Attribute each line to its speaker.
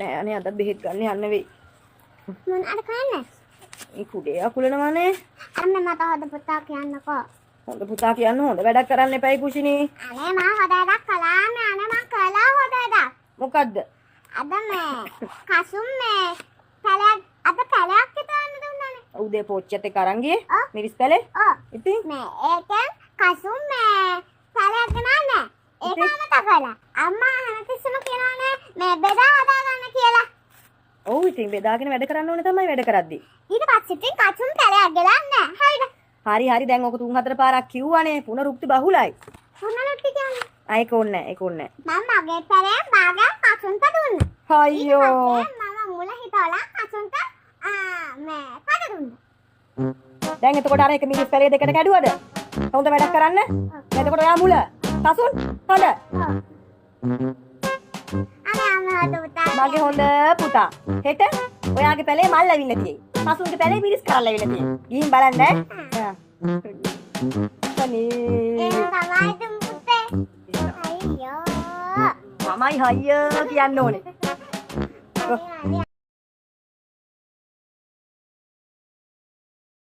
Speaker 1: නෑ අනේ අද බෙහෙත් ගන්න යන්න වෙයි.
Speaker 2: මොන අර කන්නේ?
Speaker 1: මේ කුඩේ අකුලනවානේ.
Speaker 2: අර මට හොද පුතා කියන්නකෝ.
Speaker 1: හොඳ පුතා කියන්න හොඳ වැඩක් කරන්න එපයි කුෂිනී.
Speaker 2: අනේ මම හොද වැඩක් කළානේ. අනේ මම කළා හොද වැඩක්.
Speaker 1: මොකද්ද?
Speaker 2: අද මේ කසුම් මේ පැලයක් අද පැලයක් හිටවන්න දුන්නානේ.
Speaker 1: උදේ පොච්චත් එක්ක අරන් ගියේ.
Speaker 2: ඔව්.
Speaker 1: මිරිස් පැලේ.
Speaker 2: ඔව්.
Speaker 1: ඉතින්
Speaker 2: මේ ඒකෙන් කසුම් මේ පැලයක් ගනන්නේ. ඒක අමතක කළා. අම්මා හැමතිස්සෙම කියනවානේ මේ බෙදා හදා ගන්න කියලා.
Speaker 1: ඔව් ඉතින් බෙදාගෙන වැඩ කරන්න ඕනේ තමයි වැඩ කරද්දි.
Speaker 2: ඊට පස්සේ ඉතින් කසුම් පැලයක් ගලන්නේ. හරිද?
Speaker 1: හරි දැන් ඔක 3-4 පාරක් කිව්වනේ පුනරුක්ති බහුලයි.
Speaker 2: පුනරුක්ති කියන්නේ?
Speaker 1: ඒක ඕනේ ඒක ඕනේ.
Speaker 2: මම මගේ පැලේ භාගයක් කසුන්ට දුන්නා.
Speaker 1: අයියෝ.
Speaker 2: මම මුල හිතවලා කසුන්ට මේ පද දුන්නා.
Speaker 1: දැන් එතකොට අර එක මිරිස් පැලේ දෙකට කැඩුවද? හොඳ වැඩක් කරන්න. එතකොට ඔයා මුල කසුන් හොඳ. මගේ හොඳ පුතා. හෙට ඔයාගේ පැලේ මල් ඇවිල්ලා තියෙයි. කසුන්ගේ පැලේ මිරිස් කරලා ඇවිල්ලා තියෙයි. ගිහින් බලන්න ඈ. අනේ. මමයි හයිය කියන්න ඕනේ.